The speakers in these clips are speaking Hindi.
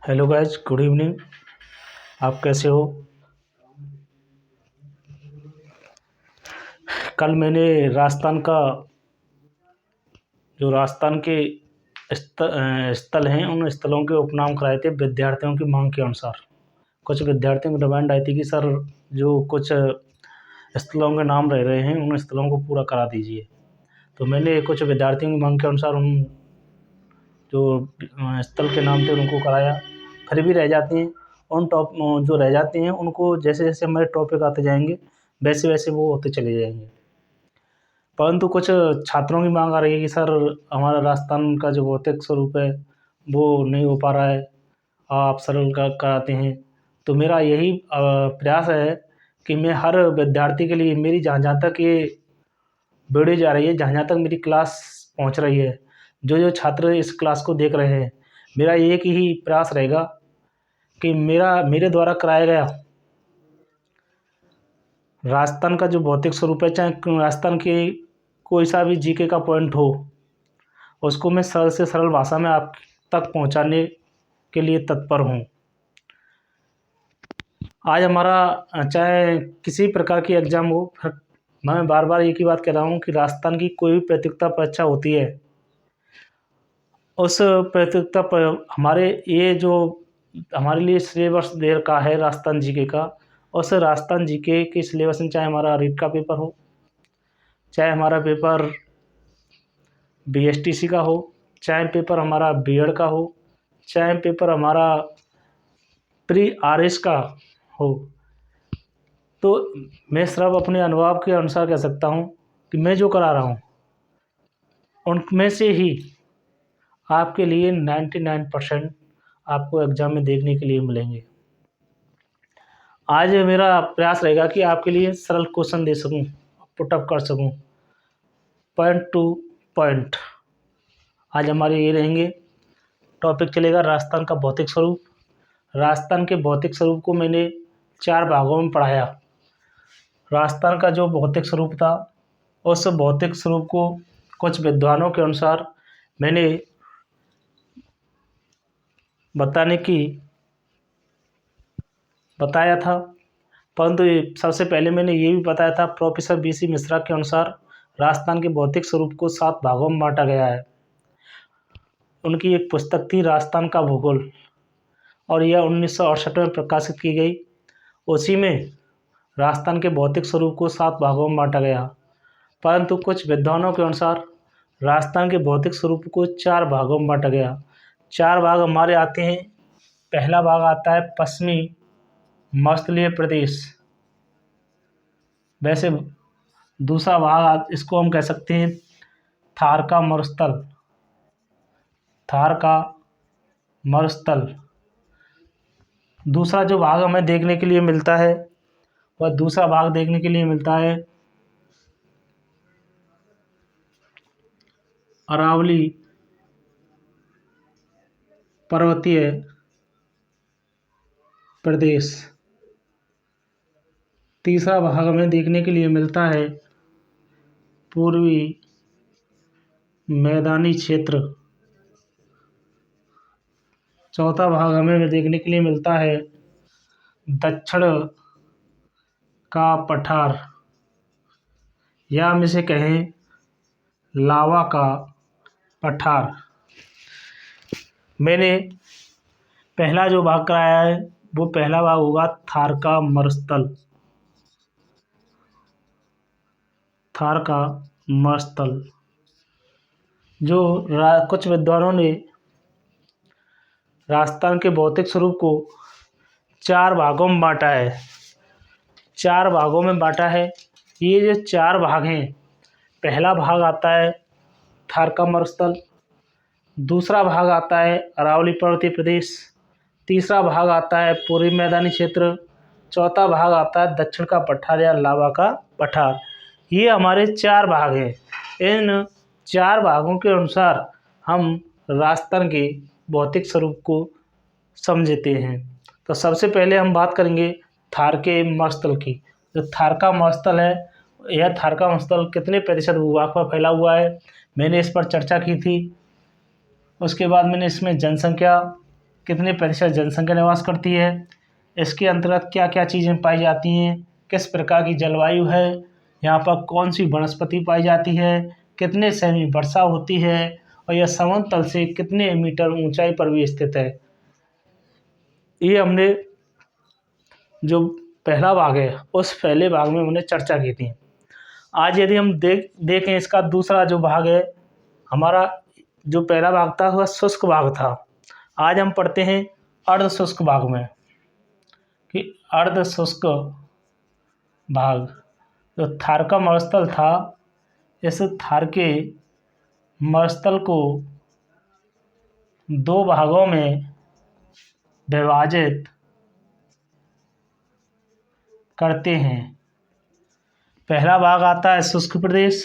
Hello guys, good evening. आप कैसे हो? कल मैंने राजस्थान का जो राजस्थान के स्थल हैं उन स्थलों के उपनाम कराए थे विद्यार्थियों की मांग के अनुसार। कुछ विद्यार्थियों की डिमांड आई थी कि सर, जो कुछ स्थलों के नाम रह रहे हैं उन स्थलों को पूरा करा दीजिए। तो मैंने कुछ विद्यार्थियों की मांग के अनुसार उन जो स्थल के नाम थे उनको कराया। फिर भी रह जाते हैं उन जो रह जाते हैं उनको जैसे जैसे हमारे टॉपिक आते जाएंगे वैसे वैसे वो होते चले जाएंगे। परंतु कुछ छात्रों की मांग आ रही है कि सर, हमारा राजस्थान का जो भौतिक स्वरूप है वो नहीं हो पा रहा है, आप सरल कराते हैं। तो मेरा यही प्रयास है कि मैं हर विद्यार्थी के लिए, मेरी जहाँ जहाँ तक ये वीडियो जा रही है, जहाँ जहाँ तक मेरी क्लास पहुँच रही है, जो जो छात्र इस क्लास को देख रहे हैं, मेरा एक ही प्रयास रहेगा कि मेरे द्वारा कराया गया राजस्थान का जो भौतिक स्वरूप है, चाहे राजस्थान के कोई सा भी जीके का पॉइंट हो, उसको मैं सरल से सरल भाषा में आप तक पहुंचाने के लिए तत्पर हूं। आज हमारा चाहे किसी प्रकार की एग्ज़ाम हो, मैं बार बार एक ही बात कह रहा हूं कि राजस्थान की कोई भी प्रतियोगिता परीक्षा होती है, उस प्रतियोगिता पर हमारे लिए सिलेबस दे रखा है राजस्थान जीके का। उस राजस्थान जीके के सिलेबस में चाहे हमारा रीट का पेपर हो, चाहे हमारा पेपर बीएसटीसी का हो, चाहे पेपर हमारा बीएड का हो, चाहे पेपर हमारा प्री आरएस का हो, तो मैं सिर्फ अपने अनुभव के अनुसार कह सकता हूँ कि मैं जो करा रहा हूँ उनमें से ही आपके लिए 99% आपको एग्ज़ाम में देखने के लिए मिलेंगे। आज मेरा प्रयास रहेगा कि आपके लिए सरल क्वेश्चन दे सकूं, पुटअप कर सकूं, पॉइंट टू पॉइंट। आज हमारे ये रहेंगे। टॉपिक चलेगा राजस्थान का भौतिक स्वरूप। राजस्थान के भौतिक स्वरूप को मैंने 4 भागों में पढ़ाया। राजस्थान का जो भौतिक स्वरूप था, उस भौतिक स्वरूप को कुछ विद्वानों के अनुसार मैंने बताया था। परंतु सबसे पहले मैंने ये भी बताया था, प्रोफेसर BC मिश्रा के अनुसार राजस्थान के भौतिक स्वरूप को 7 भागों में बांटा गया है। उनकी एक पुस्तक थी राजस्थान का भूगोल, और यह 1968 में प्रकाशित की गई। उसी में राजस्थान के भौतिक स्वरूप को 7 भागों में बांटा गया। परंतु कुछ विद्वानों के अनुसार राजस्थान के भौतिक स्वरूप को 4 भागों में बांटा गया। 4 भाग हमारे आते हैं। पहला भाग आता है पश्चिमी मरुस्थलीय प्रदेश। वैसे दूसरा भाग इसको हम कह सकते हैं थार का मरुस्थल। दूसरा जो भाग हमें देखने के लिए मिलता है, वह दूसरा भाग देखने के लिए मिलता है अरावली पर्वतीय प्रदेश। तीसरा भाग हमें देखने के लिए मिलता है पूर्वी मैदानी क्षेत्र। चौथा भाग हमें देखने के लिए मिलता है दक्षिण का पठार, या हम इसे कहें लावा का पठार। मैंने पहला जो भाग कराया है वो पहला भाग होगा थार का मरुस्थल। जो कुछ विद्वानों ने राजस्थान के भौतिक स्वरूप को 4 भागों में बांटा है। 4 भागों में बांटा है। ये जो 4 भाग हैं, पहला भाग आता है थार का मरुस्थल, दूसरा भाग आता है अरावली पर्वतीय प्रदेश, तीसरा भाग आता है पूर्वी मैदानी क्षेत्र, चौथा भाग आता है दक्षिण का पठार या लावा का पठार। ये हमारे 4 भाग हैं। इन 4 भागों के अनुसार हम राजस्थान के भौतिक स्वरूप को समझते हैं। तो सबसे पहले हम बात करेंगे थार के मरुस्थल की। जो थार का मरुस्थल है, यह थार का मरुस्थल कितने प्रतिशत भूभाग पर फैला हुआ है, मैंने इस पर चर्चा की थी। उसके बाद मैंने इसमें जनसंख्या, कितने प्रतिशत जनसंख्या निवास करती है, इसके अंतर्गत क्या क्या चीज़ें पाई जाती हैं, किस प्रकार की जलवायु है, यहाँ पर कौन सी वनस्पति पाई जाती है, कितने सेमी वर्षा होती है और यह समुद्र तल से कितने मीटर ऊंचाई पर भी स्थित है। ये हमने जो पहला भाग है उस पहले भाग में हमने चर्चा की थी। आज यदि हम देखें इसका दूसरा जो भाग है, हमारा जो पहला भाग था वह शुष्क भाग था। आज हम पढ़ते हैं अर्ध शुष्क भाग में कि अर्ध शुष्क भाग जो थार का मरुस्थल था, इस थार के मरुस्थल को दो भागों में विभाजित करते हैं। पहला भाग आता है शुष्क प्रदेश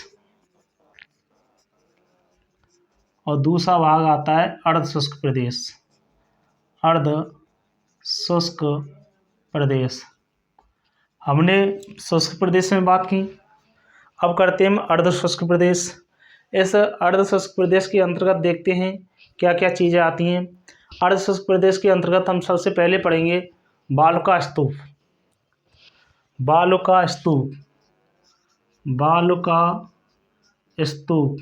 और दूसरा भाग आता है अर्ध शुष्क प्रदेश। अर्ध शुष्क प्रदेश, हमने शुष्क प्रदेश में बात की, अब करते हैं अर्ध शुष्क प्रदेश। इस अर्ध शुष्क प्रदेश के अंतर्गत देखते हैं क्या क्या चीज़ें आती हैं। अर्ध शुष्क प्रदेश के अंतर्गत हम सबसे पहले पढ़ेंगे बालुका स्तूप। बालुका स्तूप, बालुका स्तूप,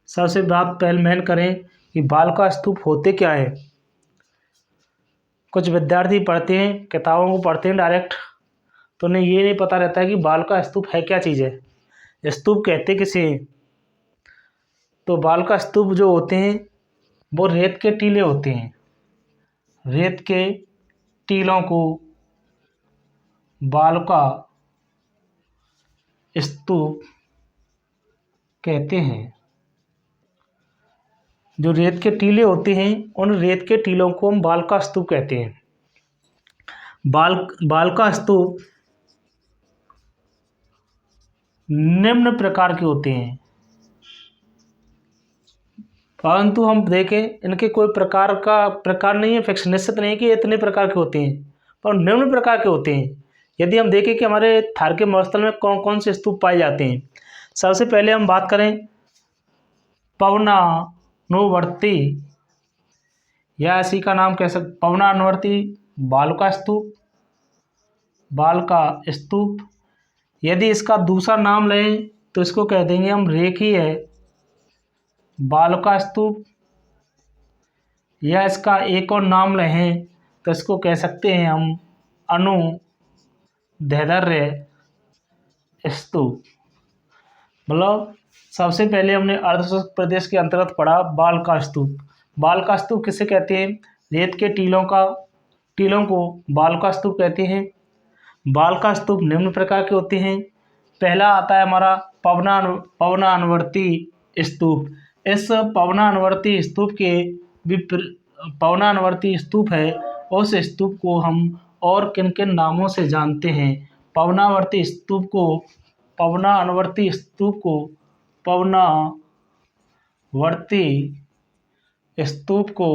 सबसे बात पहले मेन करें कि बालुका स्तूप होते क्या है। कुछ विद्यार्थी पढ़ते हैं, किताबों को पढ़ते हैं डायरेक्ट, तो उन्हें ये नहीं पता रहता है कि बालुका स्तूप है क्या चीज़ है, स्तूप कहते किसे हैं। तो बालुका स्तूप जो होते हैं वो रेत के टीले होते हैं। रेत के टीलों को बालुका स्तूप कहते हैं। जो रेत के टीले होते हैं उन रेत के टीलों को हम बालुका स्तूप कहते हैं। बालुका स्तूप निम्न प्रकार के होते हैं, परंतु हम देखें इनके कोई प्रकार नहीं है, फिक्स निश्चित नहीं कि इतने प्रकार के होते हैं, पर निम्न प्रकार के होते हैं। यदि हम देखें कि हमारे थार के मरुस्थल में कौन कौन से स्तूप पाए जाते हैं, सबसे पहले हम बात करें पवनानुवर्ती, या इसी का नाम कह सकते पवनानुवर्ती बालुका स्तूप, बालुका स्तूप। यदि इसका दूसरा नाम लें तो इसको कह देंगे हम रेखीय बालुका स्तूप, या इसका एक और नाम लें तो इसको कह सकते हैं हम अनुदैर्ध्य स्तूप। मतलब सबसे पहले हमने अर्ध शुष्क प्रदेश के अंतर्गत पढ़ा बालुका स्तूप। बालुका स्तूप किसे कहते हैं, रेत के टीलों को बालुका स्तूप कहते हैं। बालुका स्तूप निम्न प्रकार के होते हैं। पहला आता है हमारा पवनानुवर्ती स्तूप। इस पवनानुवर्ती स्तूप के पवनानुवर्ती स्तूप है, उस स्तूप को हम और किन किन नामों से जानते हैं। पवनानुवर्ती स्तूप को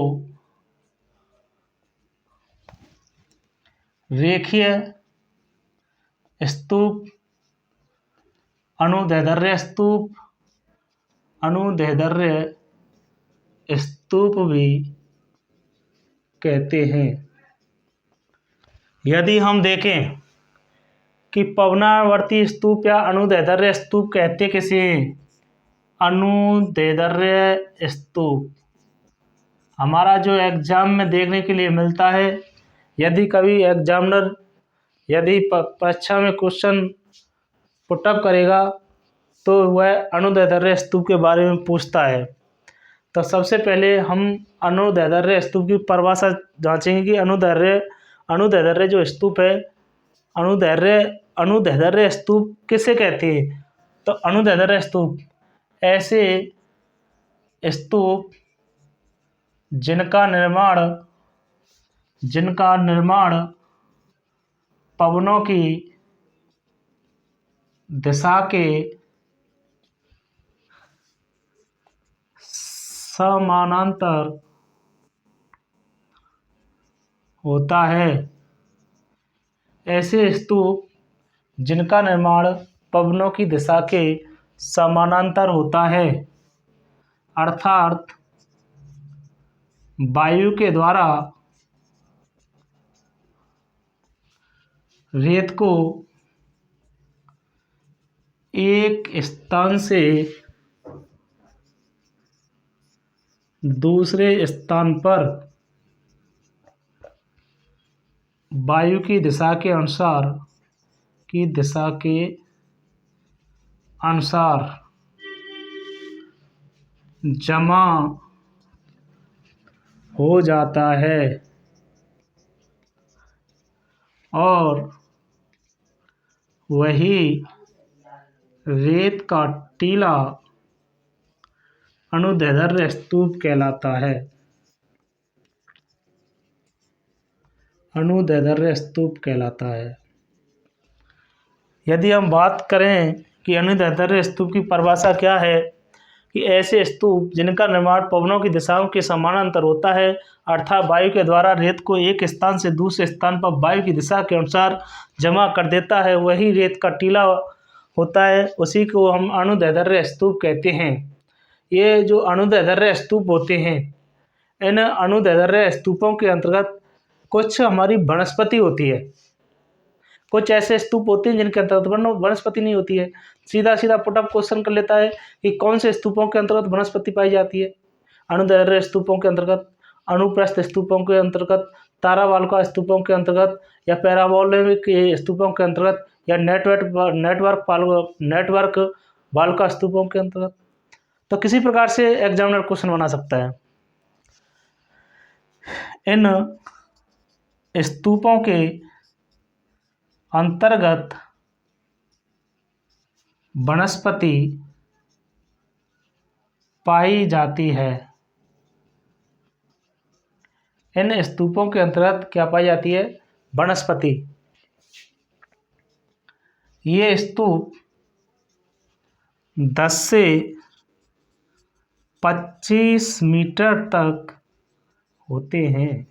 रेखीय स्तूप, अनुदैर्ध्य स्तूप भी कहते हैं। यदि हम देखें कि पवनानुवर्ती स्तूप या अनुदैर्ध्य स्तूप कहते किसे, अनुदैर्ध्य स्तूप हमारा जो एग्जाम में देखने के लिए मिलता है। यदि कभी एग्जामिनर यदि परीक्षा में क्वेश्चन पुटअप करेगा तो वह अनुदैर्ध्य स्तूप के बारे में पूछता है। तो सबसे पहले हम अनुदैर्ध्य स्तूप की परिभाषा जांचेंगे कि अनुदैर्ध्य जो स्तूप है, अनुदैर्ध्य स्तूप किसे कहते हैं। तो अनुदैर्ध्य स्तूप ऐसे स्तूप जिनका निर्माण पवनों की दिशा के समानांतर होता है। ऐसे स्तूप जिनका निर्माण पवनों की दिशा के समानांतर होता है, अर्थात वायु के द्वारा रेत को एक स्थान से दूसरे स्थान पर वायु की दिशा के अनुसार जमा हो जाता है और वही रेत का टीला अनुदैर्ध्य स्तूप कहलाता है। अनुदैर्ध्य स्तूप कहलाता है। यदि हम बात करें कि अनुदैर्ध्य स्तूप की परिभाषा क्या है, कि ऐसे स्तूप जिनका निर्माण पवनों की दिशाओं के समानांतर होता है, अर्थात वायु के द्वारा रेत को एक स्थान से दूसरे स्थान पर वायु की दिशा के अनुसार जमा कर देता है, वही रेत का टीला होता है, उसी को हम अनुदैर्ध्य स्तूप कहते हैं। ये जो अनुदैर्ध्य स्तूप होते हैं, इन अनुदैर्ध्य स्तूपों के अंतर्गत कुछ हमारी वनस्पति होती है, कुछ ऐसे स्तूप होते हैं जिनके अंतर्गत वनस्पति नहीं होती है। सीधा सीधा पुटअप क्वेश्चन कर लेता है कि कौन से स्तूपों के अंतर्गत वनस्पति पाई जाती है। अनुदैर्ध्य स्तूपों के अंतर्गत, अनुप्रस्थ स्तूपों के अंतर्गत, तारावाल्का स्तूपों के अंतर्गत, या पैराबोलिक स्तूपों के अंतर्गत, या नेटवर्क वाल्का स्तूपों के अंतर्गत। तो किसी प्रकार से एग्जामिनर क्वेश्चन बना सकता है। इन स्तूपों के अंतर्गत वनस्पति पाई जाती है। इन स्तूपों के अंतर्गत क्या पाई जाती है? वनस्पति। ये स्तूप 10 से 25 मीटर तक होते हैं।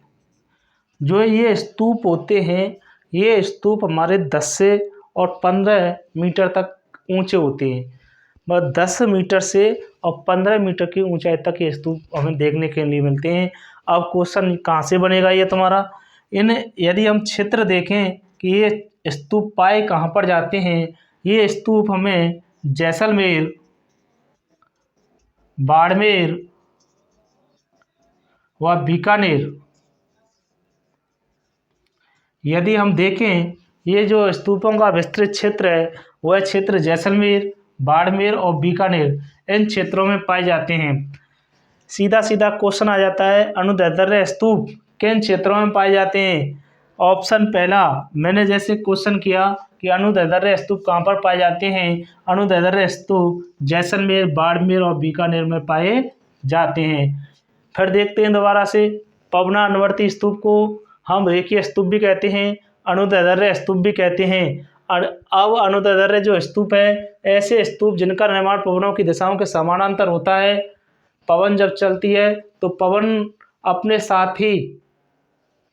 जो ये स्तूप होते हैं, ये स्तूप हमारे 10 से और 15 मीटर तक ऊंचे होते हैं। बस 10 मीटर से और 15 मीटर की ऊंचाई तक ये स्तूप हमें देखने के लिए मिलते हैं। अब क्वेश्चन कहाँ से बनेगा ये तुम्हारा? यदि हम क्षेत्र देखें कि ये स्तूप पाए कहाँ पर जाते हैं, ये स्तूप हमें जैसलमेर, बाड़मेर व बीकानेर, यदि हम देखें ये जो स्तूपों का विस्तृत क्षेत्र है, वह क्षेत्र जैसलमेर, बाड़मेर और बीकानेर इन क्षेत्रों में पाए जाते हैं। सीधा सीधा क्वेश्चन आ जाता है, अनुदैर्ध्य स्तूप किन क्षेत्रों में पाए जाते हैं? ऑप्शन पहला मैंने जैसे क्वेश्चन किया कि अनुदैर्ध्य स्तूप कहाँ पर पाए जाते हैं, अनुदैर्ध्य स्तूप जैसलमेर, बाड़मेर और बीकानेर में पाए जाते हैं। फिर देखते हैं दोबारा से, पवनानुवर्ती स्तूप को हम रेखीय स्तूप भी कहते हैं, अनुदैर्ध्य स्तूप भी कहते हैं। और अब अनुदैर्ध्य जो स्तूप है, ऐसे स्तूप जिनका निर्माण पवनों की दिशाओं के समानांतर होता है। पवन जब चलती है तो पवन अपने साथ ही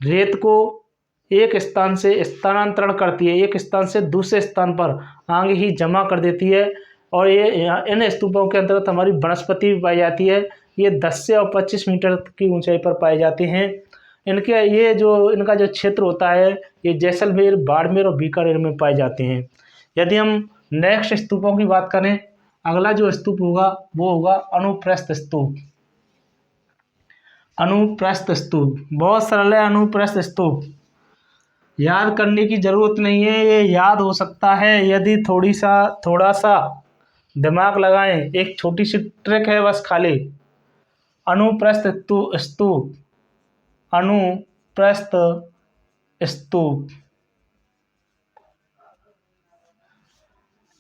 रेत को एक स्थान से स्थानांतरण करती है, एक स्थान से दूसरे स्थान पर आगे ही जमा कर देती है। और ये इन स्तूपों के अंतर्गत हमारी वनस्पति भी पाई जाती है। ये 10 से और 25 मीटर की ऊंचाई पर पाए जाते हैं। इनका जो क्षेत्र होता है, ये जैसलमेर, बाड़मेर और बीकानेर में पाए जाते हैं। यदि हम नेक्स्ट स्तूपों की बात करें, अगला जो स्तूप होगा वो होगा अनुप्रस्थ स्तूप। अनुप्रस्थ स्तूप बहुत सरल है। अनुप्रस्थ स्तूप याद करने की जरूरत नहीं है, ये याद हो सकता है यदि थोड़ा सा दिमाग लगाएं। एक छोटी सी ट्रिक है बस खाली। अनुप्रस्थ स्तूप, अनुप्रस्थ स्तूप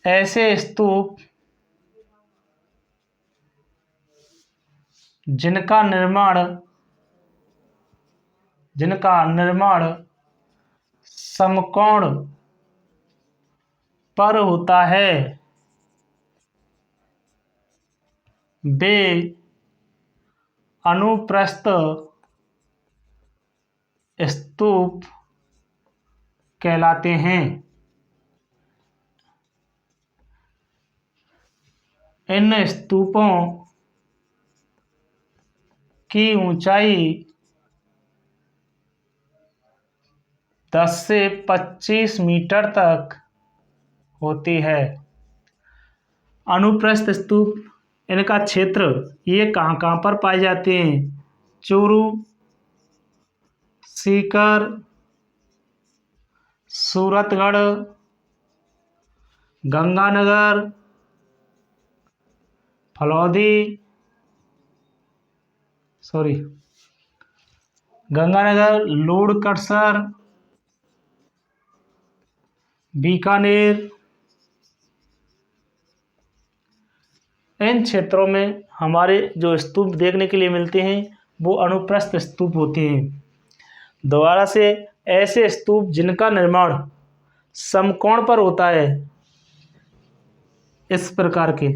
ऐसे स्तूप जिनका निर्माण समकोण पर होता है, वे अनुप्रस्थ स्तूप कहलाते हैं। इन स्तूपों की ऊंचाई 10 से 25 मीटर तक होती है। अनुप्रस्थ स्तूप इनका क्षेत्र ये कहाँ कहाँ पर पाए जाते हैं? चूरू, सीकर, सूरतगढ़, गंगानगर, गंगानगर, लूड़कसर, बीकानेर। इन क्षेत्रों में हमारे जो स्तूप देखने के लिए मिलते हैं वो अनुप्रस्थ स्तूप होते हैं। दोबारा से, ऐसे स्तूप जिनका निर्माण समकोण पर होता है, इस प्रकार के,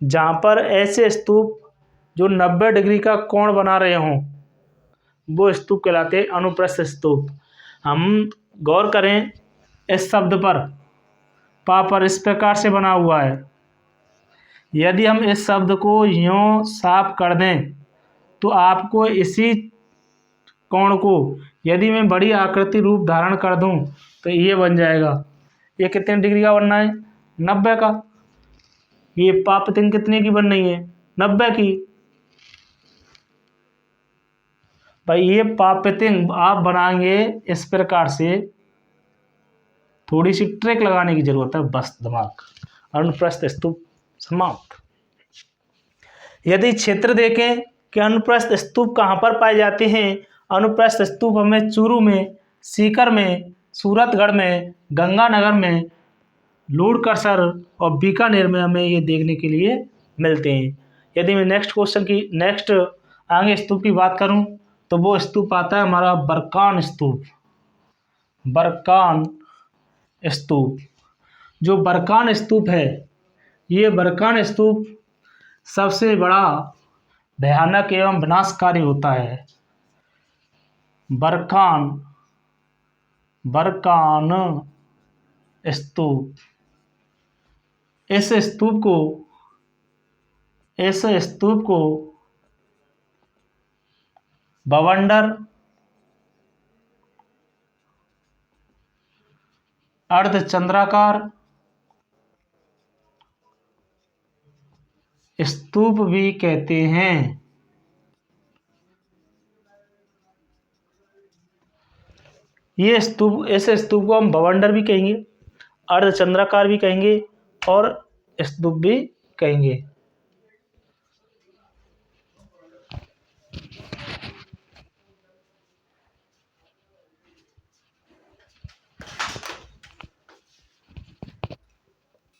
जहाँ पर ऐसे स्तूप जो 90 डिग्री का कोण बना रहे हों, वो स्तूप कहलाते हैं अनुप्रस्थ स्तूप। हम गौर करें इस शब्द पर, पा पर इस प्रकार से बना हुआ है। यदि हम इस शब्द को यूँ साफ कर दें तो आपको इसी कोण को यदि मैं बड़ी आकृति रूप धारण कर दूं तो ये बन जाएगा। ये कितने डिग्री का बनना है? 90 का। ये पापतिंग कितने की बन रही है? 90 की। भाई ये पापतिंग आप बनाएंगे इस प्रकार से, थोड़ी सी ट्रिक लगाने की जरूरत है बस दिमाग। अनुप्रस्थ स्तूप समाप्त। यदि क्षेत्र देखें कि अनुप्रस्थ स्तूप कहाँ पर पाए जाते हैं, अनुप्रस्थ स्तूप हमें चूरू में, सीकर में, सूरतगढ़ में, गंगानगर में, लूड़कसर और बीकानेर में हमें ये देखने के लिए मिलते हैं। यदि मैं नेक्स्ट आगे स्तूप की बात करूं तो वो स्तूप आता है हमारा बरकान स्तूप। बरकान स्तूप, जो बरकान स्तूप है, ये बरकान स्तूप सबसे बड़ा भयानक एवं विनाशकारी होता है। बरकान स्तूप। इस स्तूप को बवंडर, अर्धचंद्राकार स्तूप भी कहते हैं। इस स्तूप को हम बवंडर भी कहेंगे, अर्धचंद्राकार भी कहेंगे और स्तूप भी कहेंगे।